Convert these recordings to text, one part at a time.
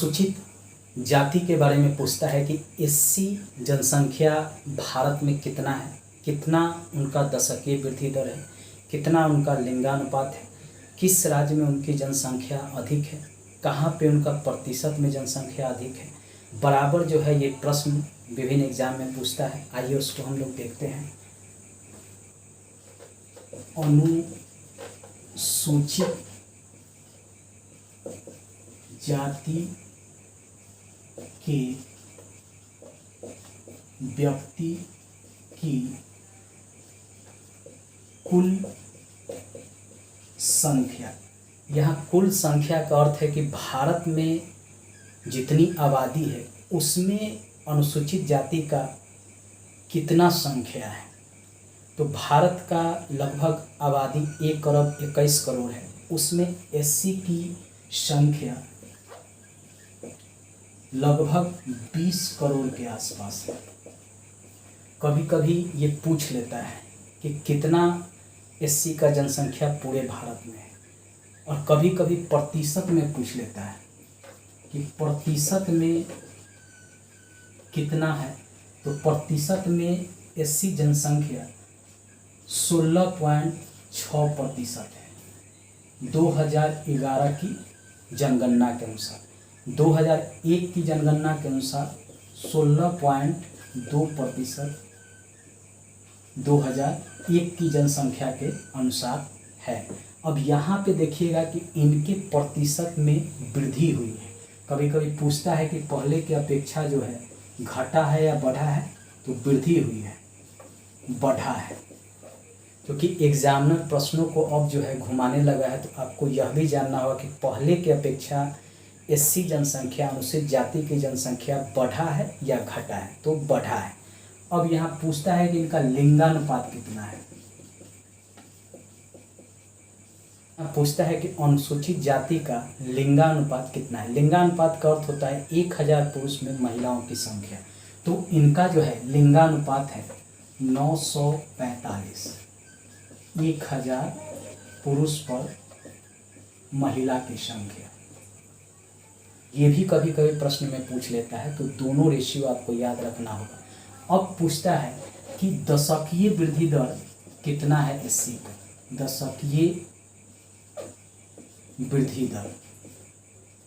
अनुसूचित जाति के बारे में पूछता है कि एससी जनसंख्या भारत में कितना है, कितना उनका दशकीय वृद्धि दर है, कितना उनका लिंगानुपात है, किस राज्य में उनकी जनसंख्या अधिक है, कहाँ पे उनका प्रतिशत में जनसंख्या अधिक है, बराबर जो है ये प्रश्न विभिन्न एग्जाम में पूछता है। आइए उसको हम लोग देखते हैं। अनुसूचित जाति के व्यक्ति की कुल संख्या, यहाँ कुल संख्या का अर्थ है कि भारत में जितनी आबादी है उसमें अनुसूचित जाति का कितना संख्या है। तो भारत का लगभग आबादी 1,21,00,00,000 है, उसमें एससी की संख्या लगभग 20 करोड़ के आसपास है। कभी कभी ये पूछ लेता है कि कितना एससी का जनसंख्या पूरे भारत में है, और कभी कभी प्रतिशत में पूछ लेता है कि प्रतिशत में कितना है। तो प्रतिशत में एससी जनसंख्या 16.6% है 2011 की जनगणना के अनुसार। 2001 की जनगणना के अनुसार 16.2% 2001 की जनसंख्या के अनुसार है। अब यहाँ पे देखिएगा कि इनके प्रतिशत में वृद्धि हुई है। कभी कभी पूछता है कि पहले की अपेक्षा जो है घटा है या बढ़ा है, तो वृद्धि हुई है, बढ़ा है। क्योंकि एग्जामिनर प्रश्नों को अब जो है घुमाने लगा है, तो आपको यह भी जानना होगा कि पहले की अपेक्षा एससी जनसंख्या, अनुसूचित जाति की जनसंख्या बढ़ा है या घटा है, तो बढ़ा है। अब यहाँ पूछता है कि इनका लिंगानुपात कितना है। पूछता है कि अनुसूचित जाति का लिंगानुपात कितना है। लिंगानुपात का अर्थ होता है 1000 पुरुष में महिलाओं की संख्या। तो इनका जो है लिंगानुपात है 945, 1000 पुरुष पर महिला की संख्या। ये भी कभी कभी प्रश्न में पूछ लेता है, तो दोनों रेशियो आपको याद रखना होगा। अब पूछता है कि दशकीय वृद्धि दर कितना है एससी का। दशकीय वृद्धि दर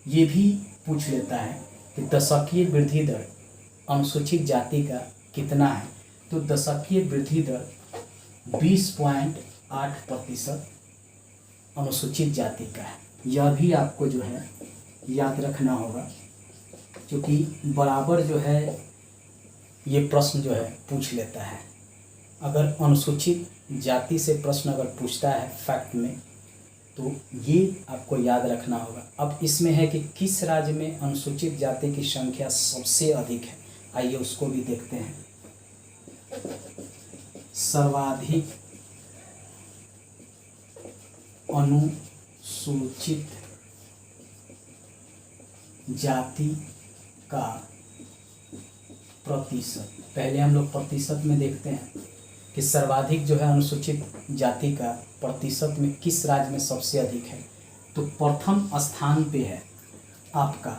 ये भी पूछ लेता है कि दशकीय वृद्धि दर अनुसूचित जाति का कितना है। तो दशकीय वृद्धि दर 20.8% अनुसूचित जाति का है। यह भी आपको जो है याद रखना होगा, क्योंकि बराबर जो है ये प्रश्न जो है पूछ लेता है। अगर अनुसूचित जाति से प्रश्न अगर पूछता है फैक्ट में, तो ये आपको याद रखना होगा। अब इसमें है कि किस राज्य में अनुसूचित जाति की संख्या सबसे अधिक है। आइए उसको भी देखते हैं। सर्वाधिक अनुसूचित जाति का प्रतिशत, पहले हम लोग प्रतिशत में देखते हैं कि सर्वाधिक जो है अनुसूचित जाति का प्रतिशत में किस राज्य में सबसे अधिक है। तो प्रथम स्थान पे है आपका,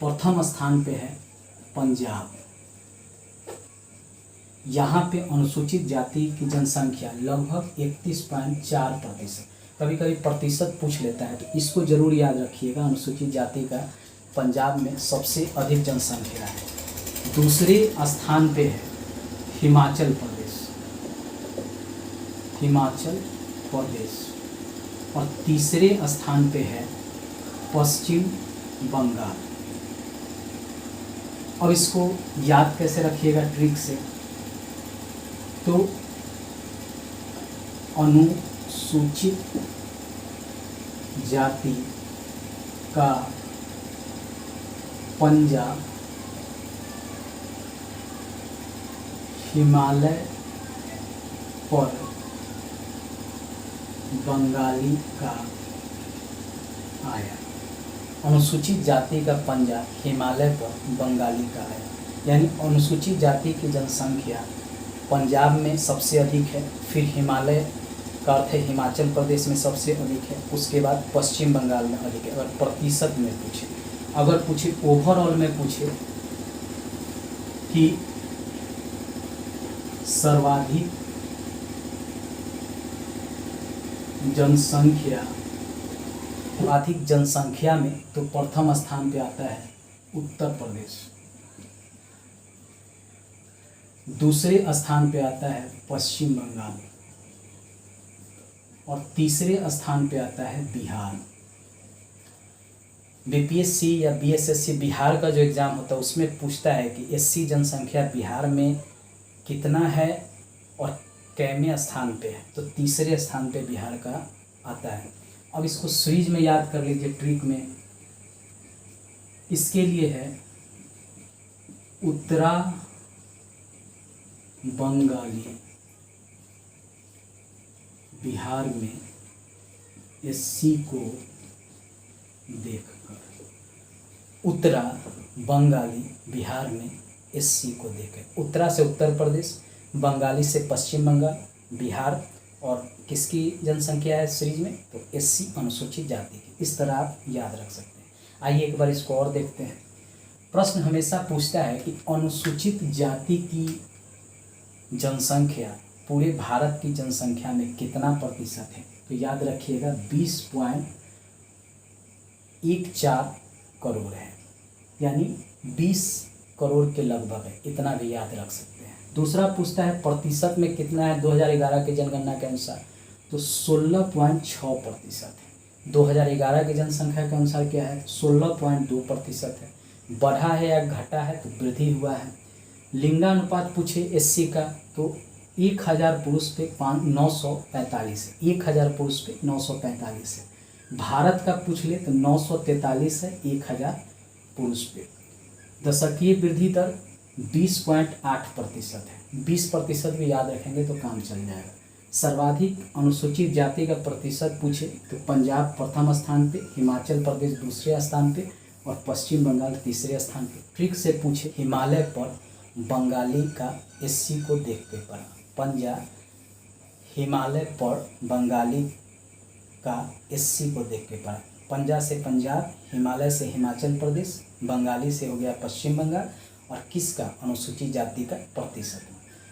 प्रथम स्थान पे है पंजाब। यहाँ पे अनुसूचित जाति की जनसंख्या लगभग 31.4%। कभी कभी प्रतिशत पूछ लेता है, तो इसको जरूर याद रखिएगा। अनुसूचित जाति का पंजाब में सबसे अधिक जनसंख्या है। दूसरे स्थान पे है हिमाचल प्रदेश, हिमाचल प्रदेश, और तीसरे स्थान पे है पश्चिम बंगाल। अब इसको याद कैसे रखिएगा ट्रिक से। तो अनुसूचित जाति का पंजाब हिमालय पर बंगाली का आया। अनुसूचित जाति का पंजाब हिमालय पर बंगाली का आया, यानी अनुसूचित जाति की जनसंख्या पंजाब में सबसे अधिक है, फिर हिमालय का अर्थ है हिमाचल प्रदेश में सबसे अधिक है, उसके बाद पश्चिम बंगाल में अधिक है। अगर प्रतिशत में पूछे, अगर पूछे ओवरऑल में पूछे कि सर्वाधिक जनसंख्या, अधिक जनसंख्या में, तो प्रथम स्थान पे आता है उत्तर प्रदेश, दूसरे स्थान पे आता है पश्चिम बंगाल और तीसरे स्थान पे आता है बिहार। बीपीएससी या बीएसएससी बिहार का जो एग्ज़ाम होता है उसमें पूछता है कि एससी जनसंख्या बिहार में कितना है और कैवें स्थान पे है, तो तीसरे स्थान पे बिहार का आता है। अब इसको सीरीज में याद कर लीजिए, ट्रिक में इसके लिए है उत्तरा बंगाली बिहार में एससी को देखकर, उत्तरा बंगाली बिहार में एससी को देखकर। उत्तरा से उत्तर प्रदेश, बंगाली से पश्चिम बंगाल, बिहार और किसकी जनसंख्या है सीरीज में, तो एससी अनुसूचित जाति की। इस तरह आप याद रख सकते हैं। आइए एक बार इसको और देखते हैं। प्रश्न हमेशा पूछता है कि अनुसूचित जाति की जनसंख्या पूरे भारत की जनसंख्या में कितना प्रतिशत है, तो याद रखिएगा 20.14 करोड़ है, यानी 20 करोड़ के लगभग है, इतना भी याद रख सकते हैं। दूसरा पूछता है प्रतिशत में कितना है 2011 के जनगणना के अनुसार, तो 16.6% है। 2011 की जनसंख्या के अनुसार क्या है, 16.2% है। बढ़ा है या घटा है, तो वृद्धि हुआ है। लिंगानुपात पूछे एससी का, तो 1000 पुरुष पे 945 है, 1000 पुरुष पे 945 है। भारत का पूछ ले तो 943 है 1000 पुरुष पे। दशकीय वृद्धि दर 20.8% है, 20% भी याद रखेंगे तो काम चल जाएगा। सर्वाधिक अनुसूचित जाति का प्रतिशत पूछे तो पंजाब प्रथम स्थान पे, हिमाचल प्रदेश दूसरे स्थान पे और पश्चिम बंगाल तीसरे स्थान पे। ट्रिक से पूछे हिमालय पर बंगाली का एससी को देख के पढ़ा। पंजाब, हिमालय पर बंगाली का एससी को देख के पढ़ा। पंजाब से पंजाब, हिमालय से हिमाचल प्रदेश, बंगाली से हो गया पश्चिम बंगाल और किसका, अनुसूचित जाति का प्रतिशत।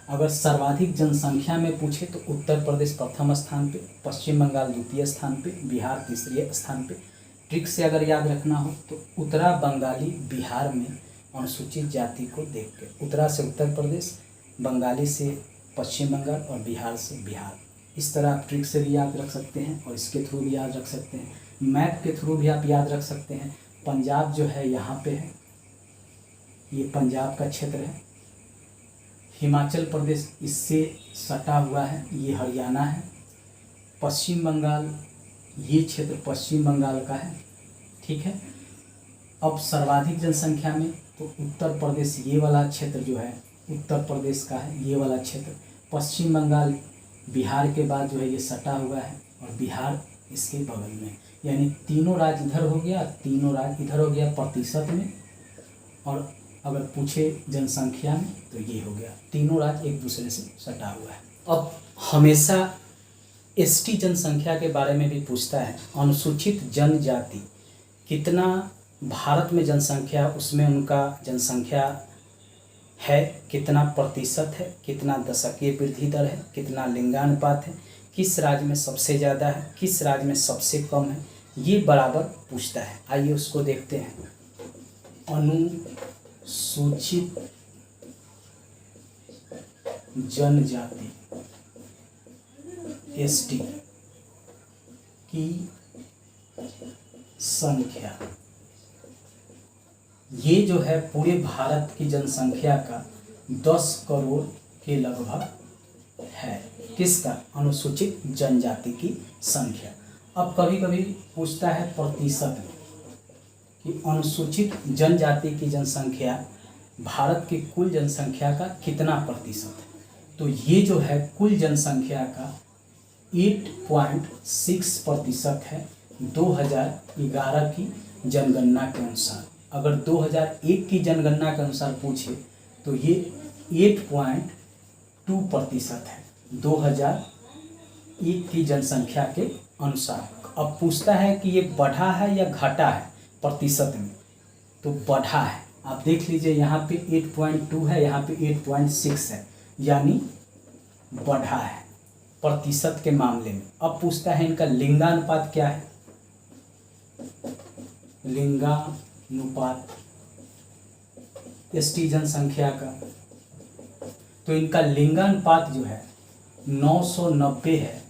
अगर सर्वाधिक जनसंख्या में पूछे तो उत्तर प्रदेश प्रथम स्थान पे, पश्चिम बंगाल द्वितीय स्थान पे, बिहार तीसरे स्थान पे। ट्रिक से अगर याद रखना हो तो उत्तरा बंगाली बिहार में अनुसूचित जाति को देख के, उत्तरा से उत्तर प्रदेश, बंगाली से पश्चिम बंगाल और बिहार से बिहार। इस तरह आप ट्रिक से भी याद रख सकते हैं और इसके थ्रू भी याद रख सकते हैं। मैप के थ्रू भी आप याद रख सकते हैं। पंजाब जो है यहाँ पे है, ये पंजाब का क्षेत्र है। हिमाचल प्रदेश इससे सटा हुआ है, ये हरियाणा है। पश्चिम बंगाल, ये क्षेत्र पश्चिम बंगाल का है, ठीक है। अब सर्वाधिक जनसंख्या में तो उत्तर प्रदेश, ये वाला क्षेत्र जो है उत्तर प्रदेश का है, ये वाला क्षेत्र। पश्चिम बंगाल बिहार के बाद जो है ये सटा हुआ है और बिहार इसके बगल में, यानी तीनों राज्य इधर हो गया, तीनों राज्य इधर हो गया प्रतिशत में। और अगर पूछे जनसंख्या में तो ये हो गया, तीनों राज्य एक दूसरे से सटा हुआ है। अब हमेशा एसटी जनसंख्या के बारे में भी पूछता है। अनुसूचित जनजाति कितना भारत में जनसंख्या, उसमें उनका जनसंख्या है, कितना प्रतिशत है, कितना दशकीय वृद्धि दर है, कितना लिंगानुपात है, किस राज्य में सबसे ज़्यादा है, किस राज्य में सबसे कम है, ये बराबर पूछता है। आइए उसको देखते हैं। अनुसूचित जनजाति एसटी की संख्या, ये जो है पूरे भारत की जनसंख्या का 10 करोड़ के लगभग है। किसका, अनुसूचित जनजाति की संख्या। अब कभी कभी पूछता है प्रतिशत में कि अनुसूचित जनजाति की जनसंख्या भारत की कुल जनसंख्या का कितना प्रतिशत है, तो ये जो है कुल जनसंख्या का 8.6% है 2011 की जनगणना के अनुसार। अगर 2001 की जनगणना के अनुसार पूछे तो ये 8.2% है एक की जनसंख्या के अनुसार। अब पूछता है कि ये बढ़ा है या घटा है प्रतिशत में, तो बढ़ा है। आप देख लीजिए यहाँ पे 8.2 है, यहाँ पे 8.6 है, यानी बढ़ा है प्रतिशत के मामले में। अब पूछता है इनका लिंगानुपात क्या है, लिंगानुपात एसटी जनसंख्या का, तो इनका लिंगानुपात जो है 990 है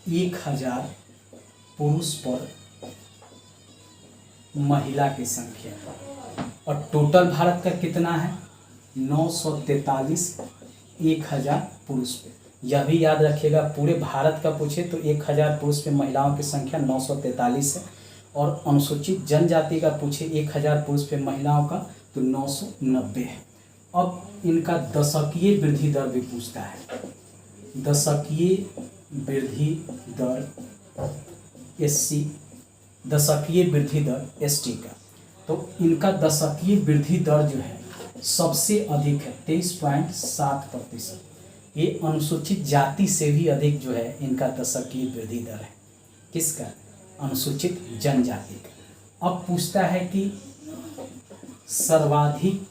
1000 पुरुष पर महिला की संख्या। और टोटल भारत का कितना है 943 1000 पुरुष पे। यह भी याद रखिएगा, पूरे भारत का पूछे तो 1000 पुरुष पे महिलाओं की संख्या 943 है, और अनुसूचित जनजाति का पूछे 1000 पुरुष पे महिलाओं का तो 990 है। अब इनका दशकीय वृद्धि दर भी पूछता है, दशकीय वृद्धि दर एससी, दशकीय वृद्धि दर एसटी का। तो इनका दशकीय वृद्धि दर जो है सबसे अधिक है 23.7%। ये अनुसूचित जाति से भी अधिक जो है इनका दशकीय वृद्धि दर है। किसका? अनुसूचित जनजाति का। अब पूछता है कि सर्वाधिक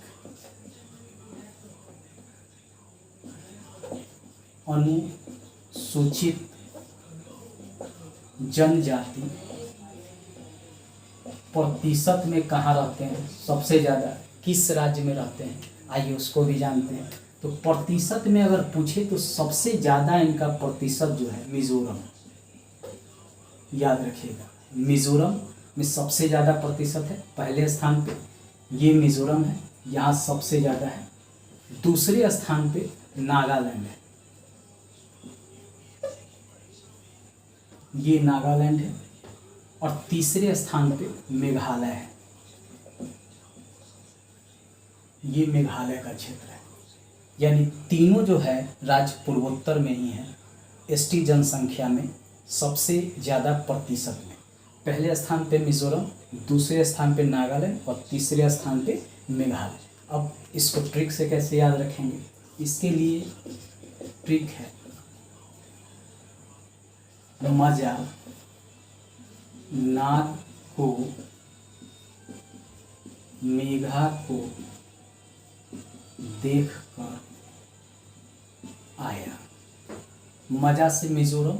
अनुसूचित जनजाति प्रतिशत में कहाँ रहते हैं, सबसे ज़्यादा किस राज्य में रहते हैं, आइए उसको भी जानते हैं। तो प्रतिशत में अगर पूछे तो सबसे ज़्यादा इनका प्रतिशत जो है मिजोरम, याद रखिएगा, मिजोरम में सबसे ज़्यादा प्रतिशत है। पहले स्थान पे ये मिजोरम है, यहाँ सबसे ज़्यादा है। दूसरे स्थान पे नागालैंड है, ये नागालैंड है। और तीसरे स्थान पे मेघालय है, ये मेघालय का क्षेत्र है। यानी तीनों जो है राज्य पूर्वोत्तर में ही है एसटी जनसंख्या में सबसे ज़्यादा प्रतिशत में। पहले स्थान पे मिजोरम, दूसरे स्थान पे नागालैंड और तीसरे स्थान पे मेघालय। अब इसको ट्रिक से कैसे याद रखेंगे, इसके लिए ट्रिक है मजा नाग को मेघा को देख कर आया। मजा से मिजोरम,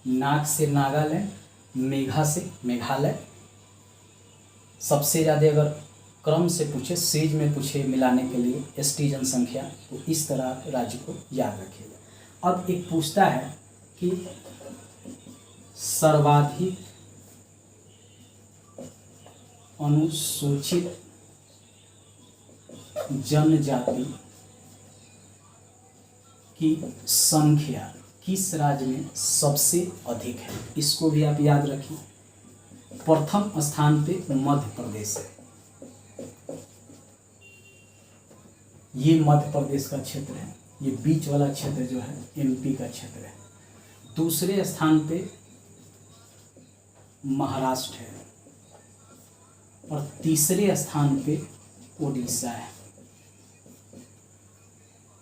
नाग से नागालैंड, मेघा से मेघालय। सबसे ज़्यादा अगर क्रम से पूछे, सीरीज में पूछे मिलाने के लिए एसटी जनसंख्या, तो इस तरह राज्य को याद रखिएगा। अब एक पूछता है कि सर्वाधिक अनुसूचित जनजाति की संख्या किस राज्य में सबसे अधिक है, इसको भी आप याद रखिए। प्रथम स्थान पे मध्य प्रदेश है, ये मध्य प्रदेश का क्षेत्र है, ये बीच वाला क्षेत्र जो है एमपी का क्षेत्र है। दूसरे स्थान पे महाराष्ट्र है और तीसरे स्थान पे उड़ीसा है।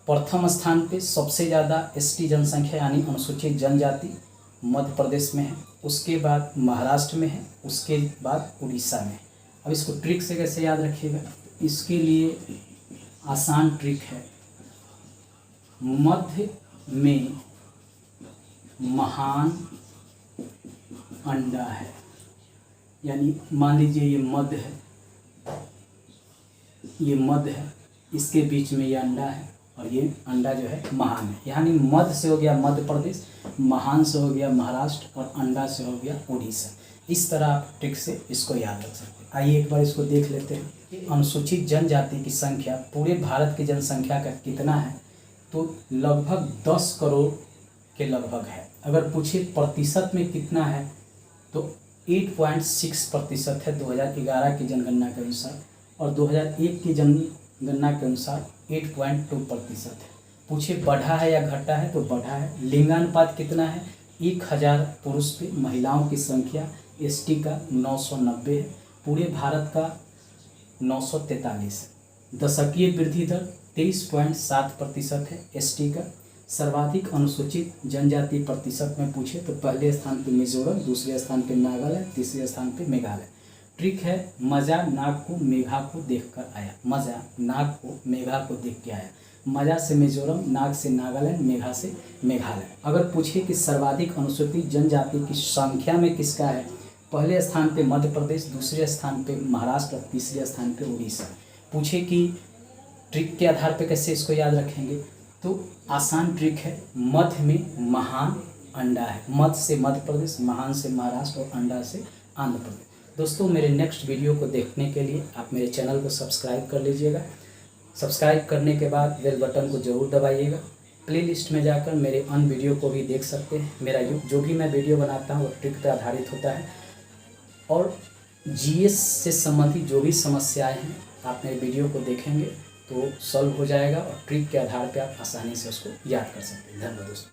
प्रथम स्थान पे सबसे ज़्यादा एसटी जनसंख्या यानी अनुसूचित जनजाति मध्य प्रदेश में है, उसके बाद महाराष्ट्र में है, उसके बाद उड़ीसा में। अब इसको ट्रिक से कैसे याद रखिएगा, इसके लिए आसान ट्रिक है, मध्य में महान अंडा है। यानी मान लीजिए ये मध्य है, ये मध्य है, इसके बीच में ये अंडा है और ये अंडा जो है महान है। यानी मध्य से हो गया मध्य प्रदेश, महान से हो गया महाराष्ट्र और अंडा से हो गया उड़ीसा। इस तरह आप ट्रिक से इसको याद रख सकते हैं। आइए एक बार इसको देख लेते हैं कि अनुसूचित जनजाति की संख्या पूरे भारत की जनसंख्या का कितना है, तो लगभग 10 करोड़ के लगभग है। अगर पूछे प्रतिशत में कितना है तो 8.6% है 2011 की जनगणना के अनुसार, और 2001 की जनगणना के अनुसार 8.2% है। पूछे बढ़ा है या घटा है तो बढ़ा है। लिंगानुपात कितना है, 1000 पुरुष पे महिलाओं की संख्या एसटी का 990 है, पूरे भारत का 943 है। दशकीय वृद्धि दर 23.7% है एसटी का, सर्वाधिक अनुसूचित जनजाति प्रतिशत में पूछे तो पहले स्थान पे मिजोरम, दूसरे स्थान पे नागालैंड, तीसरे स्थान पे मेघालय। ट्रिक है, मजा नाग को मेघा को देखकर आया। मजा नाग को मेघा को देख के आया। मजा से मिजोरम, नाग से नागालैंड, मेघा से मेघालय। अगर पूछे कि सर्वाधिक अनुसूचित जनजाति की संख्या में किसका है, पहले स्थान पे मध्य प्रदेश, दूसरे स्थान पे महाराष्ट्र, तीसरे स्थान पे उड़ीसा। पूछे कि ट्रिक के आधार पे कैसे इसको याद रखेंगे, तो आसान ट्रिक है। मध्य में महान अंडा है, मध्य से मध्य प्रदेश, महान से महाराष्ट्र और अंडा से आंध्र प्रदेश। दोस्तों, मेरे नेक्स्ट वीडियो को देखने के लिए आप मेरे चैनल को सब्सक्राइब कर लीजिएगा। सब्सक्राइब करने के बाद बेल बटन को ज़रूर दबाइएगा। प्लेलिस्ट में जाकर मेरे अन्य वीडियो को भी देख सकते हैं। मेरा जो भी मैं वीडियो बनाता हूँ वो ट्रिक पर आधारित होता है और जीएस से संबंधित जो भी समस्याएं हैं आप मेरे वीडियो को देखेंगे तो सॉल्व हो जाएगा और ट्रिक के आधार पर आप आसानी से उसको याद कर सकते हैं। धन्यवाद दोस्तों।